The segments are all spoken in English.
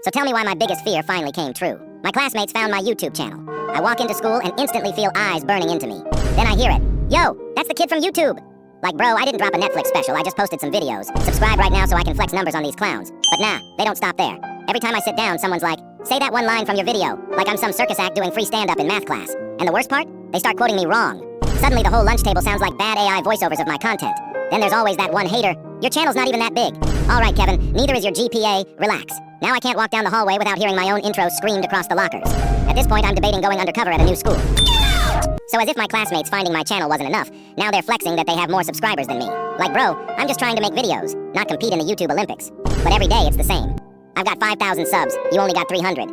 So tell me why my biggest fear finally came true. My classmates found my YouTube channel. I walk into school and instantly feel eyes burning into me. Then I hear it. Yo, that's the kid from YouTube. Like, bro, I didn't drop a Netflix special, I just posted some videos. Subscribe right now so I can flex numbers on these clowns. But nah, they don't stop there. Every time I sit down, someone's like, say that one line from your video, like I'm some circus act doing free stand-up in math class. And the worst part? They start quoting me wrong. Suddenly the whole lunch table sounds like bad AI voiceovers of my content. Then there's always that one hater. Your channel's not even that big. All right, Kevin, neither is your GPA. Relax. Now I can't walk down the hallway without hearing my own intro screamed across the lockers. At this point, I'm debating going undercover at a new school. So as if my classmates finding my channel wasn't enough, now they're flexing that they have more subscribers than me. Like, bro, I'm just trying to make videos, not compete in the YouTube Olympics. But every day it's the same. I've got 5,000 subs, you only got 300.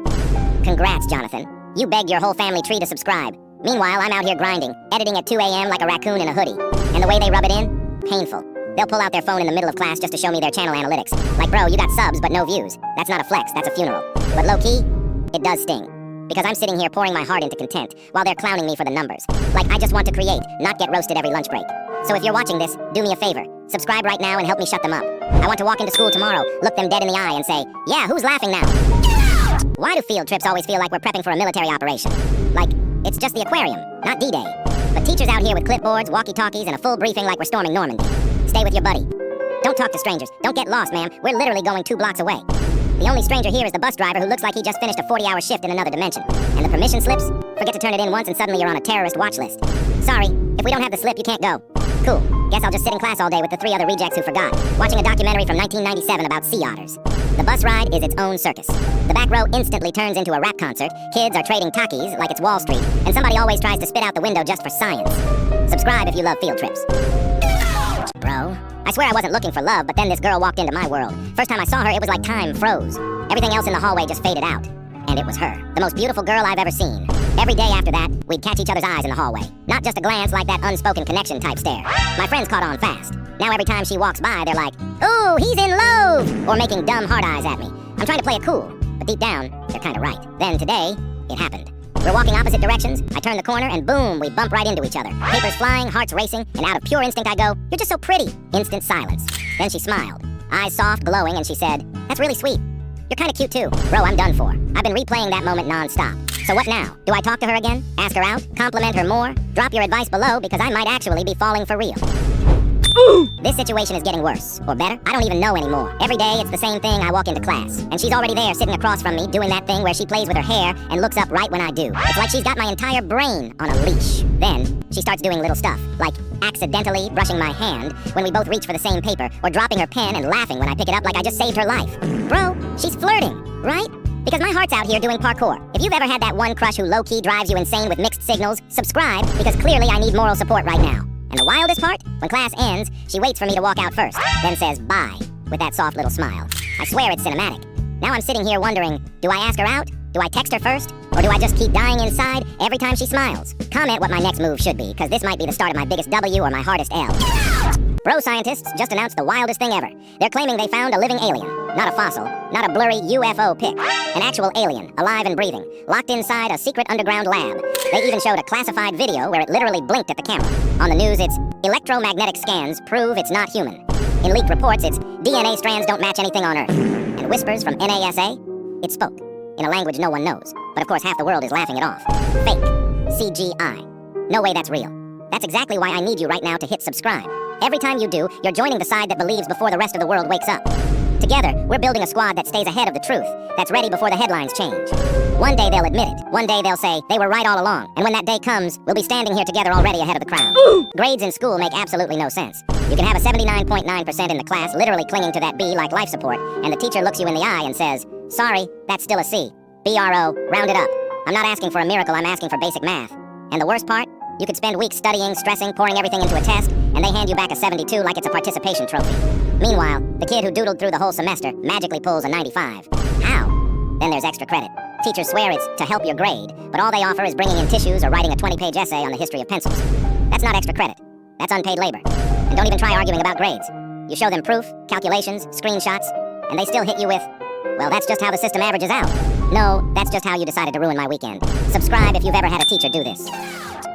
Congrats, Jonathan. You begged your whole family tree to subscribe. Meanwhile, I'm out here grinding, editing at 2 a.m. like a raccoon in a hoodie. And the way they rub it in? Painful. They'll pull out their phone in the middle of class just to show me their channel analytics. Like, bro, you got subs but no views. That's not a flex, that's a funeral. But low-key, it does sting. Because I'm sitting here pouring my heart into content while they're clowning me for the numbers. Like, I just want to create, not get roasted every lunch break. So if you're watching this, do me a favor. Subscribe right now and help me shut them up. I want to walk into school tomorrow, look them dead in the eye and say, yeah, who's laughing now? Why do field trips always feel like we're prepping for a military operation? Like, it's just the aquarium, not D-Day. But teachers out here with clipboards, walkie-talkies, and a full briefing like we're storming Normandy. Stay with your buddy. Don't talk to strangers. Don't get lost, ma'am. We're literally going 2 blocks away. The only stranger here is the bus driver who looks like he just finished a 40-hour shift in another dimension. And the permission slips? Forget to turn it in once and suddenly you're on a terrorist watch list. Sorry, if we don't have the slip, you can't go. Cool. Guess I'll just sit in class all day with the 3 other rejects who forgot, watching a documentary from 1997 about sea otters. The bus ride is its own circus. The back row instantly turns into a rap concert, kids are trading Takis like it's Wall Street, and somebody always tries to spit out the window just for science. Subscribe if you love field trips. Bro, I swear I wasn't looking for love, but then this girl walked into my world. First time I saw her, it was like time froze. Everything else in the hallway just faded out. And it was her, the most beautiful girl I've ever seen. Every day after that, we'd catch each other's eyes in the hallway. Not just a glance like that unspoken connection type stare. My friends caught on fast. Now every time she walks by, they're like, ooh, he's in love! Or making dumb hard eyes at me. I'm trying to play it cool, but deep down, they're kinda right. Then today, it happened. We're walking opposite directions, I turn the corner, and boom, we bump right into each other. Papers flying, hearts racing, and out of pure instinct I go, you're just so pretty. Instant silence. Then she smiled. Eyes soft, glowing, and she said, that's really sweet. You're kinda cute too. Bro, I'm done for. I've been replaying that moment non-stop. So what now? Do I talk to her again? Ask her out? Compliment her more? Drop your advice below because I might actually be falling for real. This situation is getting worse, or better. I don't even know anymore. Every day it's the same thing. I walk into class, and she's already there sitting across from me doing that thing where she plays with her hair and looks up right when I do. It's like she's got my entire brain on a leash. Then she starts doing little stuff, like accidentally brushing my hand when we both reach for the same paper, or dropping her pen and laughing when I pick it up like I just saved her life. Bro, she's flirting, right? Because my heart's out here doing parkour. If you've ever had that one crush who low-key drives you insane with mixed signals, subscribe, because clearly I need moral support right now. And the wildest part? When class ends, she waits for me to walk out first, then says bye, with that soft little smile. I swear it's cinematic. Now I'm sitting here wondering, do I ask her out? Do I text her first? Or do I just keep dying inside every time she smiles? Comment what my next move should be, because this might be the start of my biggest W or my hardest L. Bro scientists just announced the wildest thing ever. They're claiming they found a living alien. Not a fossil, not a blurry UFO pic. An actual alien, alive and breathing, locked inside a secret underground lab. They even showed a classified video where it literally blinked at the camera. On the news, it's electromagnetic scans prove it's not human. In leaked reports, it's DNA strands don't match anything on Earth. And whispers from NASA, it spoke in a language no one knows. But of course, half the world is laughing it off. Fake. CGI. No way that's real. That's exactly why I need you right now to hit subscribe. Every time you do, you're joining the side that believes before the rest of the world wakes up. Together, we're building a squad that stays ahead of the truth, that's ready before the headlines change. One day they'll admit it. One day they'll say, they were right all along. And when that day comes, we'll be standing here together already ahead of the crowd. Grades in school make absolutely no sense. You can have a 79.9% in the class literally clinging to that B like life support, and the teacher looks you in the eye and says, sorry, that's still a C. BRO, round it up. I'm not asking for a miracle, I'm asking for basic math. And the worst part? You could spend weeks studying, stressing, pouring everything into a test, and they hand you back a 72 like it's a participation trophy. Meanwhile, the kid who doodled through the whole semester magically pulls a 95. How? Then there's extra credit. Teachers swear it's to help your grade, but all they offer is bringing in tissues or writing a 20-page essay on the history of pencils. That's not extra credit. That's unpaid labor. And don't even try arguing about grades. You show them proof, calculations, screenshots, and they still hit you with, well, that's just how the system averages out. No, that's just how you decided to ruin my weekend. Subscribe if you've ever had a teacher do this.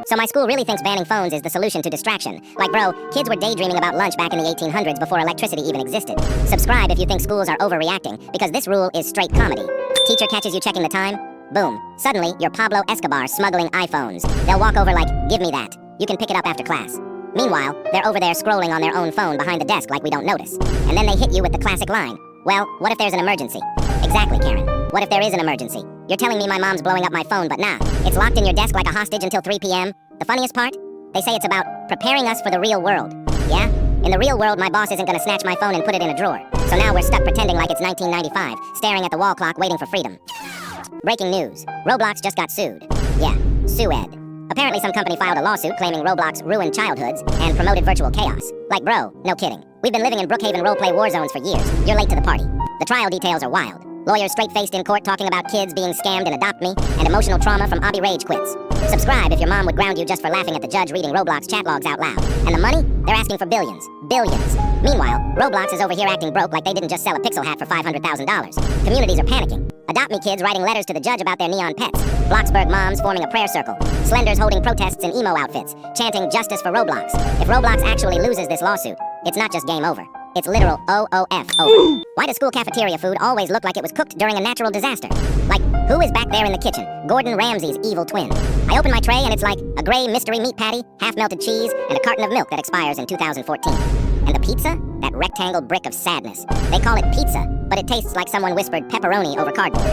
So my school really thinks banning phones is the solution to distraction. Like, bro, kids were daydreaming about lunch back in the 1800s before electricity even existed. Subscribe if you think schools are overreacting, because this rule is straight comedy. Teacher catches you checking the time. Boom. Suddenly, you're Pablo Escobar smuggling iPhones. They'll walk over like, give me that. You can pick it up after class. Meanwhile, they're over there scrolling on their own phone behind the desk like we don't notice. And then they hit you with the classic line. Well, what if there's an emergency? Exactly, Karen. What if there is an emergency? You're telling me my mom's blowing up my phone, but nah. It's locked in your desk like a hostage until 3 p.m. The funniest part? They say it's about preparing us for the real world. Yeah? In the real world, my boss isn't gonna snatch my phone and put it in a drawer. So now we're stuck pretending like it's 1995, staring at the wall clock waiting for freedom. Breaking news. Roblox just got sued. Yeah, Sued. Apparently some company filed a lawsuit claiming Roblox ruined childhoods and promoted virtual chaos. Like, bro, no kidding. We've been living in Brookhaven roleplay war zones for years. You're late to the party. The trial details are wild. Lawyers straight-faced in court talking about kids being scammed in Adopt Me and emotional trauma from Obby Rage quits. Subscribe if your mom would ground you just for laughing at the judge reading Roblox chat logs out loud. And the money? They're asking for billions. Billions. Meanwhile, Roblox is over here acting broke like they didn't just sell a pixel hat for $500,000. Communities are panicking. Adopt Me kids writing letters to the judge about their neon pets. Bloxburg moms forming a prayer circle. Slenders holding protests in emo outfits, chanting justice for Roblox. If Roblox actually loses this lawsuit, it's not just game over. It's literal OOF over. Why does school cafeteria food always look like it was cooked during a natural disaster? Like, who is back there in the kitchen? Gordon Ramsay's evil twin. I open my tray and it's like a gray mystery meat patty, half-melted cheese, and a carton of milk that expires in 2014. And the pizza? That rectangle brick of sadness. They call it pizza, but it tastes like someone whispered pepperoni over cardboard.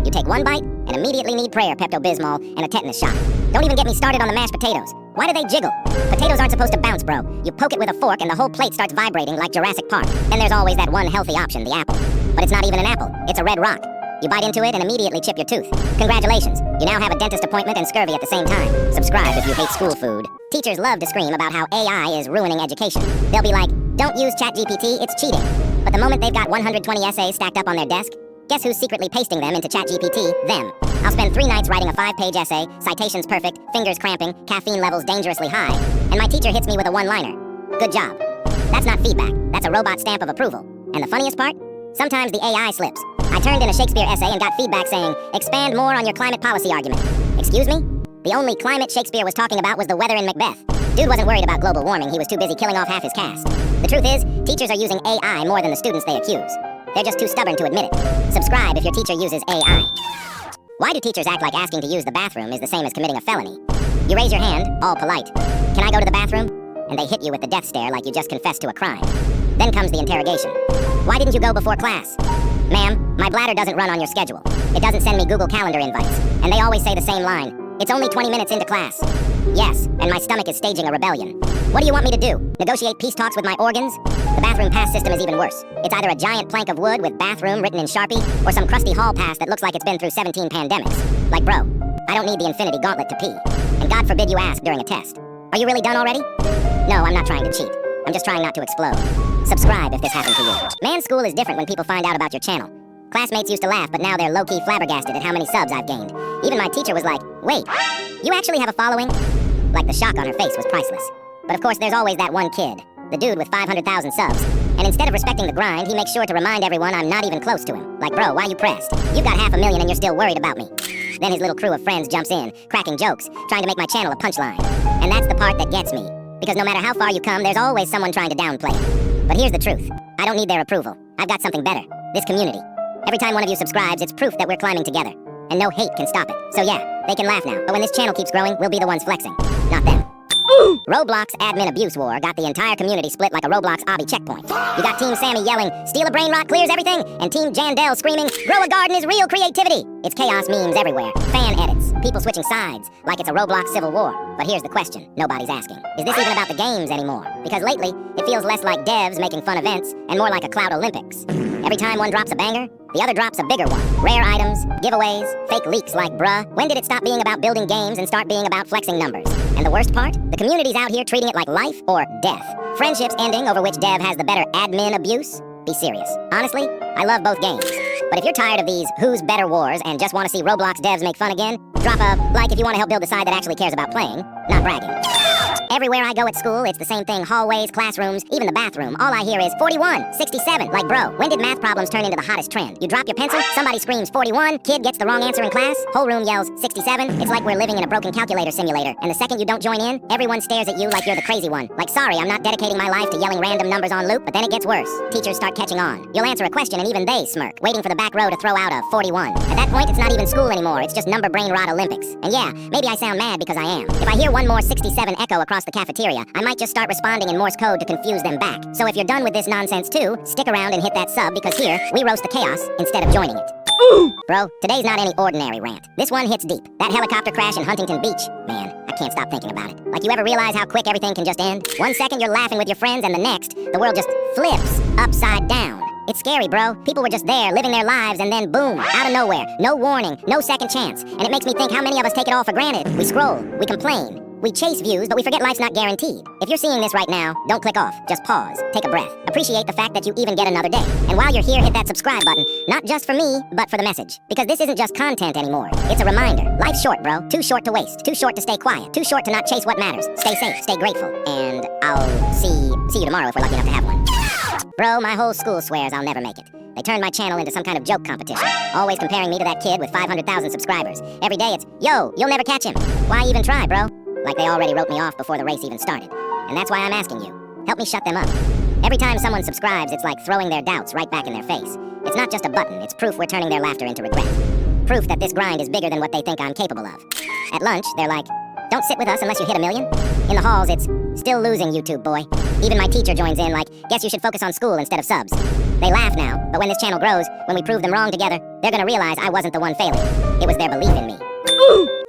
You take one bite and immediately need prayer, Pepto-Bismol, and a tetanus shot. Don't even get me started on the mashed potatoes. Why do they jiggle? Potatoes aren't supposed to bounce, bro. You poke it with a fork and the whole plate starts vibrating like Jurassic Park. Then there's always that one healthy option, the apple. But it's not even an apple. It's a red rock. You bite into it and immediately chip your tooth. Congratulations. You now have a dentist appointment and scurvy at the same time. Subscribe if you hate school food. Teachers love to scream about how AI is ruining education. They'll be like, don't use ChatGPT, it's cheating. But the moment they've got 120 essays stacked up on their desk, guess who's secretly pasting them into ChatGPT? Them. I'll spend 3 nights writing a 5-page essay, citations perfect, fingers cramping, caffeine levels dangerously high, and my teacher hits me with a one-liner. Good job. That's not feedback. That's a robot stamp of approval. And the funniest part? Sometimes the AI slips. I turned in a Shakespeare essay and got feedback saying, expand more on your climate policy argument. Excuse me? The only climate Shakespeare was talking about was the weather in Macbeth. Dude wasn't worried about global warming, he was too busy killing off half his cast. The truth is, teachers are using AI more than the students they accuse. They're just too stubborn to admit it. Subscribe if your teacher uses AI. Why do teachers act like asking to use the bathroom is the same as committing a felony? You raise your hand, all polite. Can I go to the bathroom? And they hit you with the death stare like you just confessed to a crime. Then comes the interrogation. Why didn't you go before class? Ma'am, my bladder doesn't run on your schedule. It doesn't send me Google Calendar invites. And they always say the same line. It's only 20 minutes into class. Yes, and my stomach is staging a rebellion. What do you want me to do? Negotiate peace talks with my organs? The bathroom pass system is even worse. It's either a giant plank of wood with bathroom written in Sharpie, or some crusty hall pass that looks like it's been through 17 pandemics. Like, bro, I don't need the infinity gauntlet to pee. And God forbid you ask during a test. Are you really done already? No, I'm not trying to cheat. I'm just trying not to explode. Subscribe if this happened to you. Man, school is different when people find out about your channel. Classmates used to laugh, but now they're low-key flabbergasted at how many subs I've gained. Even my teacher was like, wait, you actually have a following? Like, the shock on her face was priceless. But of course, there's always that one kid, the dude with 500,000 subs. And instead of respecting the grind, he makes sure to remind everyone I'm not even close to him. Like, bro, why you pressed? You've got 500,000 and you're still worried about me. Then his little crew of friends jumps in, cracking jokes, trying to make my channel a punchline. And that's the part that gets me. Because no matter how far you come, there's always someone trying to downplay it. But here's the truth. I don't need their approval. I've got something better. This community. Every time one of you subscribes, it's proof that we're climbing together. And no hate can stop it. So yeah, they can laugh now. But when this channel keeps growing, we'll be the ones flexing. Not them. Roblox admin abuse war got the entire community split like a Roblox obby checkpoint. You got Team Sammy yelling, steal a brain rot clears everything, and Team Jandel screaming, grow a garden is real creativity. It's chaos memes everywhere, fan edits, people switching sides, like it's a Roblox civil war. But here's the question nobody's asking. Is this even about the games anymore? Because lately, it feels less like devs making fun events, and more like a Cloud Olympics. Every time one drops a banger, the other drops a bigger one. Rare items, giveaways, fake leaks like bruh. When did it stop being about building games and start being about flexing numbers? And the worst part? The community's out here treating it like life or death. Friendships ending over which dev has the better admin abuse? Be serious. Honestly, I love both games. But if you're tired of these who's better wars and just want to see Roblox devs make fun again, drop a like if you want to help build the side that actually cares about playing, not bragging. Everywhere I go at school, it's the same thing. Hallways, classrooms, even the bathroom. All I hear is 41, 67. Like, bro, when did math problems turn into the hottest trend? You drop your pencil, somebody screams 41, kid gets the wrong answer in class, whole room yells 67. It's like we're living in a broken calculator simulator, and the second you don't join in, everyone stares at you like you're the crazy one. Like, sorry, I'm not dedicating my life to yelling random numbers on loop, but then it gets worse. Teachers start catching on. You'll answer a question and even they smirk, waiting for the back row to throw out a 41. At that point, it's not even school anymore, it's just number brain rot Olympics. And yeah, maybe I sound mad because I am. If I hear one more 67 echo across the cafeteria, I might just start responding in Morse code to confuse them back. So if you're done with this nonsense too, stick around and hit that sub because here, we roast the chaos instead of joining it. Bro, today's not any ordinary rant. This one hits deep. That helicopter crash in Huntington Beach. Man, I can't stop thinking about it. Like, you ever realize how quick everything can just end? 1 second you're laughing with your friends and the next, the world just flips upside down. It's scary, bro. People were just there, living their lives, and then boom, out of nowhere. No warning, no second chance. And it makes me think how many of us take it all for granted. We scroll, we complain, we chase views, but we forget life's not guaranteed. If you're seeing this right now, don't click off. Just pause, take a breath. Appreciate the fact that you even get another day. And while you're here, hit that subscribe button. Not just for me, but for the message. Because this isn't just content anymore. It's a reminder. Life's short, bro. Too short to waste. Too short to stay quiet. Too short to not chase what matters. Stay safe, stay grateful. And I'll see you tomorrow if we're lucky enough to have one. Bro, my whole school swears I'll never make it. They turned my channel into some kind of joke competition, always comparing me to that kid with 500,000 subscribers. Every day it's, yo, you'll never catch him. Why even try, bro? Like they already wrote me off before the race even started. And that's why I'm asking you, help me shut them up. Every time someone subscribes, it's like throwing their doubts right back in their face. It's not just a button, it's proof we're turning their laughter into regret. Proof that this grind is bigger than what they think I'm capable of. At lunch, they're like, don't sit with us unless you hit 1 million. In the halls, it's, still losing, YouTube boy. Even my teacher joins in like, guess you should focus on school instead of subs. They laugh now, but when this channel grows, when we prove them wrong together, they're gonna realize I wasn't the one failing. It was their belief in me.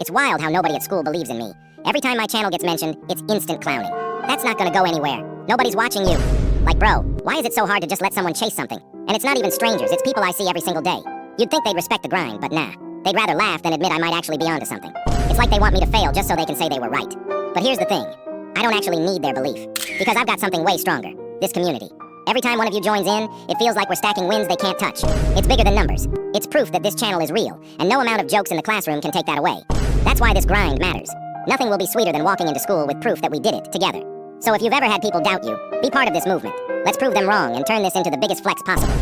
It's wild how nobody at school believes in me. Every time my channel gets mentioned, it's instant clowning. That's not gonna go anywhere. Nobody's watching you. Like, bro, why is it so hard to just let someone chase something? And it's not even strangers, it's people I see every single day. You'd think they'd respect the grind, but nah. They'd rather laugh than admit I might actually be onto something. It's like they want me to fail just so they can say they were right. But here's the thing. I don't actually need their belief. Because I've got something way stronger. This community. Every time one of you joins in, it feels like we're stacking wins they can't touch. It's bigger than numbers. It's proof that this channel is real, and no amount of jokes in the classroom can take that away. That's why this grind matters. Nothing will be sweeter than walking into school with proof that we did it together. So if you've ever had people doubt you, be part of this movement. Let's prove them wrong and turn this into the biggest flex possible.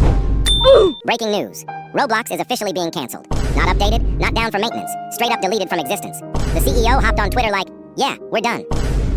Breaking news. Roblox is officially being canceled. Not updated, not down for maintenance, straight up deleted from existence. The CEO hopped on Twitter like, yeah, we're done.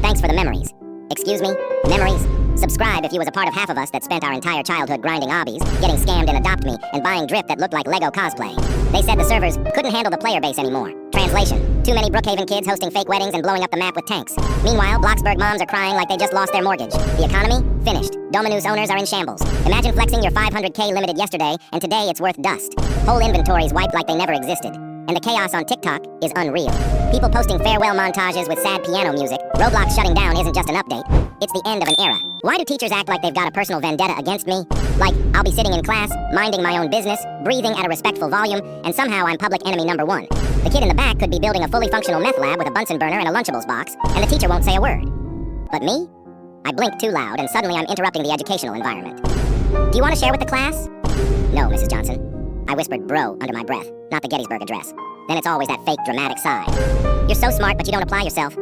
Thanks for the memories. Excuse me? Memories? Subscribe if you was a part of half of us that spent our entire childhood grinding obbies, getting scammed in Adopt Me, and buying drip that looked like Lego cosplay. They said the servers couldn't handle the player base anymore. Translation: too many Brookhaven kids hosting fake weddings and blowing up the map with tanks. Meanwhile, Bloxburg moms are crying like they just lost their mortgage. The economy? Finished. Dominus owners are in shambles. Imagine flexing your 500K limited yesterday, and today it's worth dust. Whole inventories wiped like they never existed. And the chaos on TikTok is unreal. People posting farewell montages with sad piano music. Roblox shutting down isn't just an update. It's the end of an era. Why do teachers act like they've got a personal vendetta against me? Like, I'll be sitting in class, minding my own business, breathing at a respectful volume, and somehow I'm public enemy number 1. The kid in the back could be building a fully functional meth lab with a Bunsen burner and a Lunchables box, and the teacher won't say a word. But me? I blink too loud, and suddenly I'm interrupting the educational environment. Do you want to share with the class? No, Mrs. Johnson. I whispered bro under my breath, not the Gettysburg Address. Then it's always that fake dramatic sigh. You're so smart, but you don't apply yourself.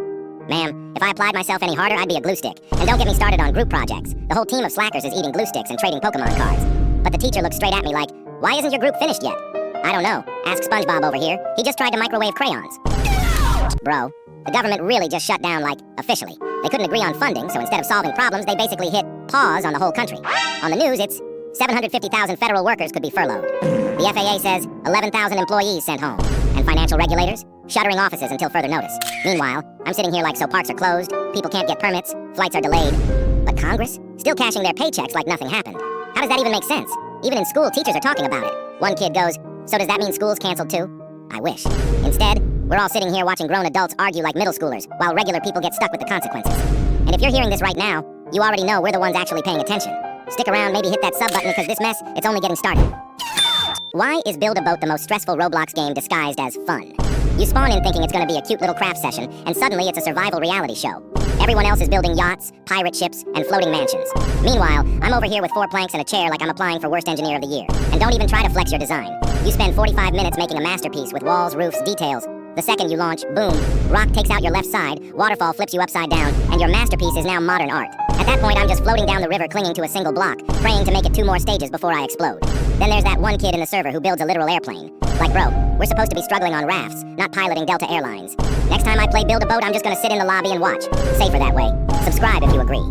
Ma'am, if I applied myself any harder, I'd be a glue stick. And don't get me started on group projects. The whole team of slackers is eating glue sticks and trading Pokemon cards. But the teacher looks straight at me like, why isn't your group finished yet? I don't know. Ask SpongeBob over here. He just tried to microwave crayons. Bro, the government really just shut down, like, officially. They couldn't agree on funding, so instead of solving problems, they basically hit pause on the whole country. On the news, it's 750,000 federal workers could be furloughed. The FAA says 11,000 employees sent home. And financial regulators? Shuttering offices until further notice. Meanwhile, I'm sitting here like so parks are closed, people can't get permits, flights are delayed. But Congress? Still cashing their paychecks like nothing happened. How does that even make sense? Even in school, teachers are talking about it. One kid goes, so does that mean school's canceled too? I wish. Instead, we're all sitting here watching grown adults argue like middle schoolers, while regular people get stuck with the consequences. And if you're hearing this right now, you already know we're the ones actually paying attention. Stick around, maybe hit that sub button because this mess, it's only getting started. Why is Build-A-Boat the most stressful Roblox game disguised as fun? You spawn in thinking it's gonna be a cute little craft session, and suddenly it's a survival reality show. Everyone else is building yachts, pirate ships, and floating mansions. Meanwhile, I'm over here with 4 planks and a chair like I'm applying for Worst Engineer of the Year. And don't even try to flex your design. You spend 45 minutes making a masterpiece with walls, roofs, details. The second you launch, boom, rock takes out your left side, waterfall flips you upside down, and your masterpiece is now modern art. At that point, I'm just floating down the river clinging to a single block, praying to make it 2 more stages before I explode. Then there's that one kid in the server who builds a literal airplane. Like, bro, we're supposed to be struggling on rafts, not piloting Delta Airlines. Next time I play Build a Boat, I'm just gonna sit in the lobby and watch. Safer that way. Subscribe if you agree.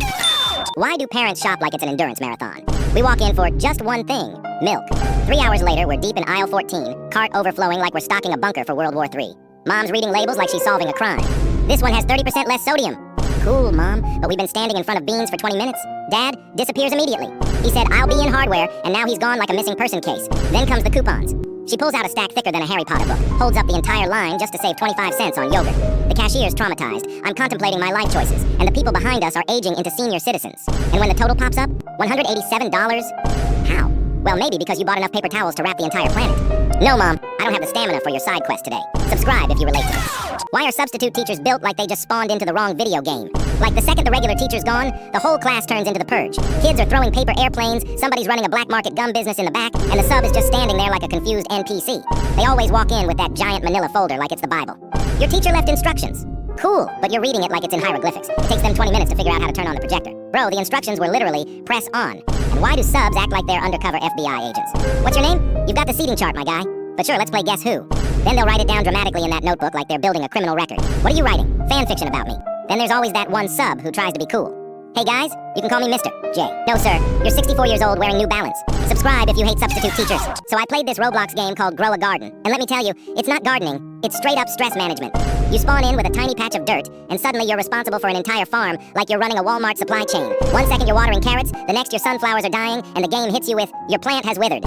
Why do parents shop like it's an endurance marathon? We walk in for just one thing, milk. 3 hours later, we're deep in aisle 14, cart overflowing like we're stocking a bunker for World War III. Mom's reading labels like she's solving a crime. This one has 30% less sodium. Cool, Mom, but we've been standing in front of beans for 20 minutes. Dad disappears immediately. He said, I'll be in hardware, and now he's gone like a missing person case. Then comes the coupons. She pulls out a stack thicker than a Harry Potter book, holds up the entire line just to save 25 cents on yogurt. The cashier's traumatized. I'm contemplating my life choices, and the people behind us are aging into senior citizens. And when the total pops up, $187? How? Well, maybe because you bought enough paper towels to wrap the entire planet. No, Mom, I don't have the stamina for your side quest today. Subscribe if you relate to this. Why are substitute teachers built like they just spawned into the wrong video game? Like the second the regular teacher's gone, the whole class turns into the purge. Kids are throwing paper airplanes, somebody's running a black market gum business in the back, and the sub is just standing there like a confused NPC. They always walk in with that giant manila folder like it's the Bible. Your teacher left instructions. Cool, but you're reading it like it's in hieroglyphics. It takes them 20 minutes to figure out how to turn on the projector. Bro, the instructions were literally, press on. And why do subs act like they're undercover FBI agents? What's your name? You've got the seating chart, my guy. But sure, let's play Guess Who. Then they'll write it down dramatically in that notebook like they're building a criminal record. What are you writing? Fan fiction about me. Then there's always that one sub who tries to be cool. Hey guys, you can call me Mr. J. No sir, you're 64 years old wearing New Balance. Subscribe if you hate substitute teachers. So I played this Roblox game called Grow a Garden. And let me tell you, it's not gardening, it's straight up stress management. You spawn in with a tiny patch of dirt, and suddenly you're responsible for an entire farm like you're running a Walmart supply chain. 1 second you're watering carrots, the next your sunflowers are dying, and the game hits you with, your plant has withered.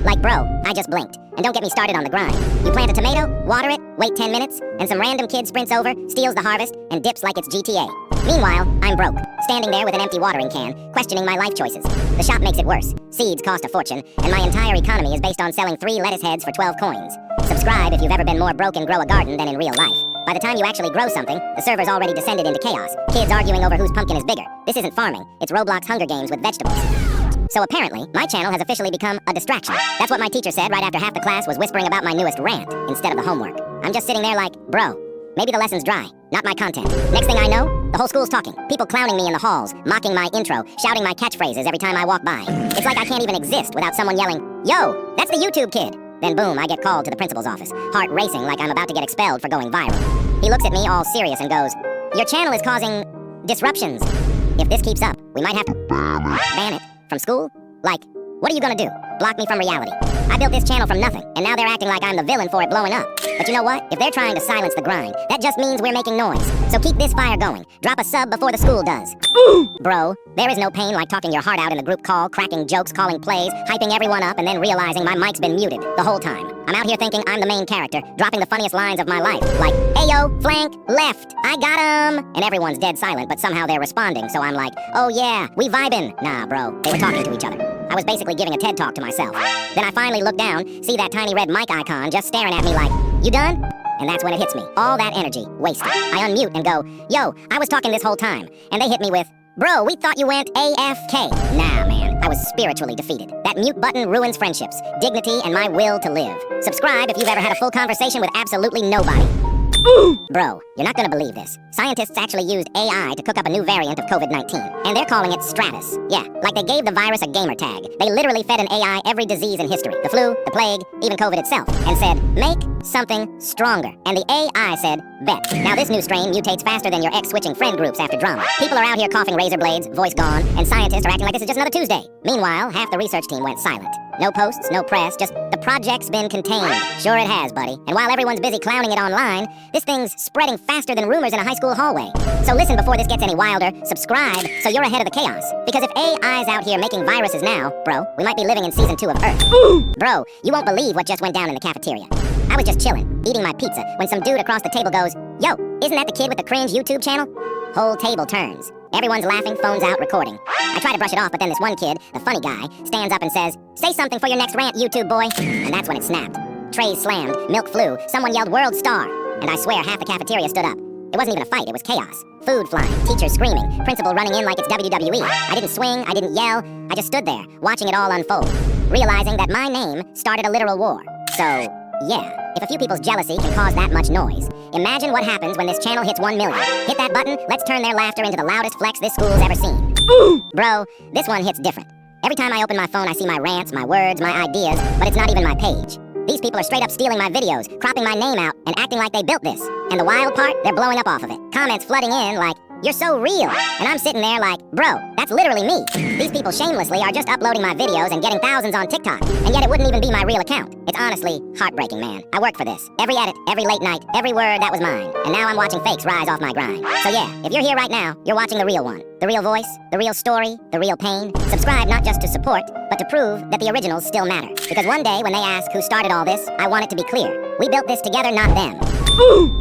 Like bro, I just blinked. And don't get me started on the grind. You plant a tomato, water it, wait 10 minutes, and some random kid sprints over, steals the harvest, and dips like it's GTA. Meanwhile, I'm broke, standing there with an empty watering can, questioning my life choices. The shop makes it worse. Seeds cost a fortune, and my entire economy is based on selling 3 lettuce heads for 12 coins. Subscribe if you've ever been more broke in Grow a Garden than in real life. By the time you actually grow something, the server's already descended into chaos. Kids arguing over whose pumpkin is bigger. This isn't farming, it's Roblox Hunger Games with vegetables. So apparently, my channel has officially become a distraction. That's what my teacher said right after half the class was whispering about my newest rant instead of the homework. I'm just sitting there like, bro, maybe the lesson's dry, not my content. Next thing I know, the whole school's talking. People clowning me in the halls, mocking my intro, shouting my catchphrases every time I walk by. It's like I can't even exist without someone yelling, yo, that's the YouTube kid. Then boom, I get called to the principal's office, heart racing like I'm about to get expelled for going viral. He looks at me all serious and goes, your channel is causing disruptions. If this keeps up, we might have to ban it from school? Like, what are you gonna do? Block me from reality? I built this channel from nothing, and now they're acting like I'm the villain for it blowing up. But you know what? If they're trying to silence the grind, that just means we're making noise. So keep this fire going. Drop a sub before the school does. Bro, there is no pain like talking your heart out in the group call, cracking jokes, calling plays, hyping everyone up, and then realizing my mic's been muted the whole time. I'm out here thinking I'm the main character, dropping the funniest lines of my life, like, Ayo, flank, left, I got him! And everyone's dead silent, but somehow they're responding, so I'm like, oh yeah, we vibin'. Nah, bro, they were talking to each other. I was basically giving a TED talk to myself. Then I finally look down, see that tiny red mic icon just staring at me like, you done? And that's when it hits me. All that energy, wasted. I unmute and go, yo, I was talking this whole time. And they hit me with, bro, we thought you went AFK. Nah, man, I was spiritually defeated. That mute button ruins friendships, dignity, and my will to live. Subscribe if you've ever had a full conversation with absolutely nobody. Bro, you're not gonna believe this. Scientists actually used AI to cook up a new variant of COVID-19, and they're calling it Stratus. Yeah, like they gave the virus a gamer tag. They literally fed an AI every disease in history, the flu, the plague, even COVID itself, and said, make something stronger. And the AI said, bet. Now this new strain mutates faster than your ex-switching friend groups after drama. People are out here coughing razor blades, voice gone, and scientists are acting like this is just another Tuesday. Meanwhile, half the research team went silent. No posts, no press, just the project's been contained. Sure it has, buddy. And while everyone's busy clowning it online, this thing's spreading faster than rumors in a high school hallway. So listen before this gets any wilder, subscribe so you're ahead of the chaos. Because if AI's out here making viruses now, bro, we might be living in season 2 of Earth. Bro, you won't believe what just went down in the cafeteria. I was just chilling, eating my pizza, when some dude across the table goes, yo, isn't that the kid with the cringe YouTube channel? Whole table turns. Everyone's laughing, phones out, recording. I try to brush it off, but then this one kid, the funny guy, stands up and says, say something for your next rant, YouTube boy. And that's when it snapped. Trays slammed, milk flew, someone yelled world star. And I swear half the cafeteria stood up. It wasn't even a fight, it was chaos. Food flying, teachers screaming, principal running in like it's WWE. I didn't swing, I didn't yell, I just stood there, watching it all unfold. Realizing that my name started a literal war. So, yeah, if a few people's jealousy can cause that much noise, imagine what happens when this channel hits 1 million. Hit that button, let's turn their laughter into the loudest flex this school's ever seen. Bro, this one hits different. Every time I open my phone, I see my rants, my words, my ideas, but it's not even my page. These people are straight up stealing my videos, cropping my name out, and acting like they built this. And the wild part, they're blowing up off of it. Comments flooding in like, "You're so real." And I'm sitting there like, bro, that's literally me. These people shamelessly are just uploading my videos and getting thousands on TikTok. And yet it wouldn't even be my real account. It's honestly heartbreaking, man. I worked for this. Every edit, every late night, every word, that was mine. And now I'm watching fakes rise off my grind. So yeah, if you're here right now, you're watching the real one. The real voice, the real story, the real pain. Subscribe not just to support, but to prove that the originals still matter. Because one day when they ask who started all this, I want it to be clear. We built this together, not them.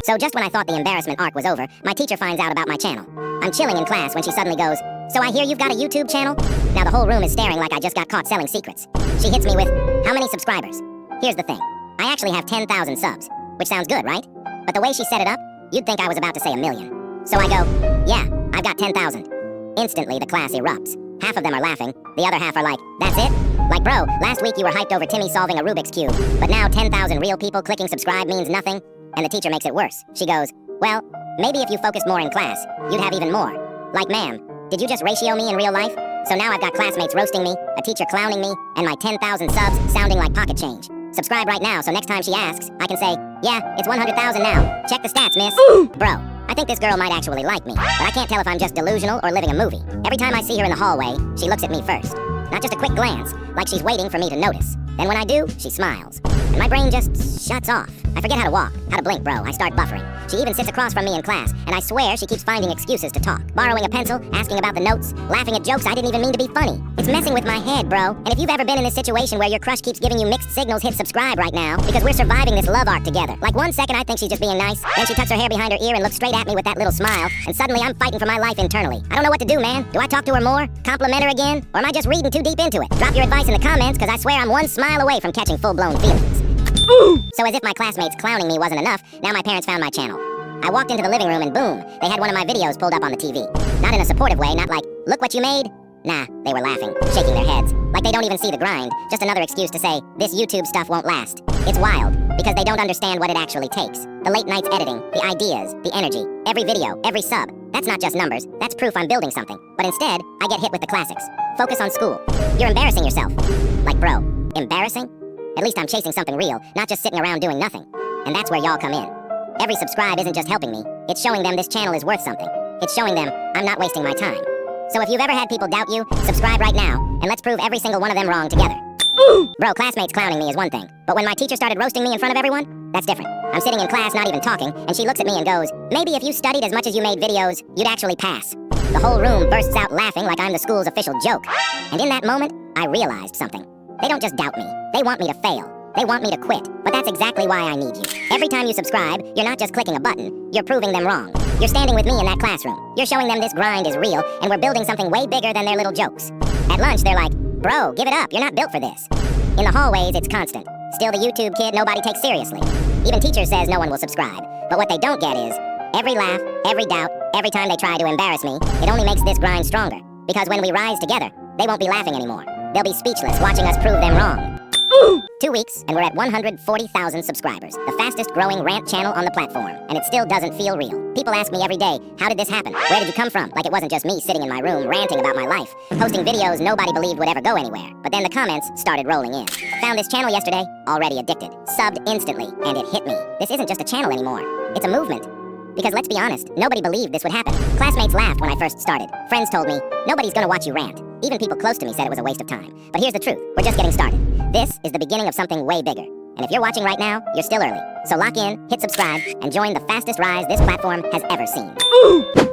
So just when I thought the embarrassment arc was over, my teacher finds out about my channel. I'm chilling in class when she suddenly goes, "So I hear you've got a YouTube channel?" Now the whole room is staring like I just got caught selling secrets. She hits me with, "How many subscribers?" Here's the thing. I actually have 10,000 subs, which sounds good, right? But the way she set it up, you'd think I was about to say 1 million. So I go, "Yeah, I've got 10,000. Instantly the class erupts. Half of them are laughing, the other half are like, "That's it?" Like, bro, last week you were hyped over Timmy solving a Rubik's Cube, but now 10,000 real people clicking subscribe means nothing? And the teacher makes it worse. She goes, "Well, maybe if you focused more in class, you'd have even more." Like, ma'am, did you just ratio me in real life? So now I've got classmates roasting me, a teacher clowning me, and my 10,000 subs sounding like pocket change. Subscribe right now so next time she asks, I can say, "Yeah, it's 100,000 now. Check the stats, miss." Bro, I think this girl might actually like me, but I can't tell if I'm just delusional or living a movie. Every time I see her in the hallway, she looks at me first. Not just a quick glance, like she's waiting for me to notice. Then when I do, she smiles. And my brain just shuts off. I forget how to walk, how to blink, bro. I start buffering. She even sits across from me in class, and I swear she keeps finding excuses to talk. Borrowing a pencil, asking about the notes, laughing at jokes I didn't even mean to be funny. It's messing with my head, bro. And if you've ever been in this situation where your crush keeps giving you mixed signals, hit subscribe right now, because we're surviving this love arc together. Like 1 second I think she's just being nice, then she tucks her hair behind her ear and looks straight at me with that little smile, and suddenly I'm fighting for my life internally. I don't know what to do, man. Do I talk to her more? Compliment her again? Or am I just reading too deep into it? Drop your advice in the comments, because I swear I'm one smile away from catching full-blown feelings. So as if my classmates clowning me wasn't enough, now my parents found my channel. I walked into the living room and boom, they had one of my videos pulled up on the TV. Not in a supportive way, not like, "Look what you made." Nah, they were laughing, shaking their heads, like they don't even see the grind, just another excuse to say, "This YouTube stuff won't last." It's wild, because they don't understand what it actually takes. The late nights editing, the ideas, the energy, every video, every sub. That's not just numbers, that's proof I'm building something. But instead, I get hit with the classics. Focus on school. You're embarrassing yourself. Like, bro, embarrassing? At least I'm chasing something real, not just sitting around doing nothing. And that's where y'all come in. Every subscribe isn't just helping me, it's showing them this channel is worth something. It's showing them I'm not wasting my time. So if you've ever had people doubt you, subscribe right now, and let's prove every single one of them wrong together. Bro, classmates clowning me is one thing, but when my teacher started roasting me in front of everyone, that's different. I'm sitting in class not even talking, and she looks at me and goes, "Maybe if you studied as much as you made videos, you'd actually pass." The whole room bursts out laughing like I'm the school's official joke. And in that moment, I realized something. They don't just doubt me, they want me to fail. They want me to quit, but that's exactly why I need you. Every time you subscribe, you're not just clicking a button, you're proving them wrong. You're standing with me in that classroom. You're showing them this grind is real, and we're building something way bigger than their little jokes. At lunch, they're like, "Bro, give it up, you're not built for this." In the hallways, it's constant. Still the YouTube kid nobody takes seriously. Even teacher says no one will subscribe. But what they don't get is, every laugh, every doubt, every time they try to embarrass me, it only makes this grind stronger. Because when we rise together, they won't be laughing anymore. They'll be speechless watching us prove them wrong. 2 weeks, and we're at 140,000 subscribers, the fastest growing rant channel on the platform, and it still doesn't feel real. People ask me every day, "How did this happen? Where did you come from?" Like it wasn't just me sitting in my room ranting about my life, posting videos nobody believed would ever go anywhere. But then the comments started rolling in. Found this channel yesterday, already addicted. Subbed instantly, and it hit me. This isn't just a channel anymore, it's a movement. Because let's be honest, nobody believed this would happen. Classmates laughed when I first started. Friends told me, "Nobody's gonna watch you rant." Even people close to me said it was a waste of time. But here's the truth, we're just getting started. This is the beginning of something way bigger. And if you're watching right now, you're still early. So lock in, hit subscribe, and join the fastest rise this platform has ever seen.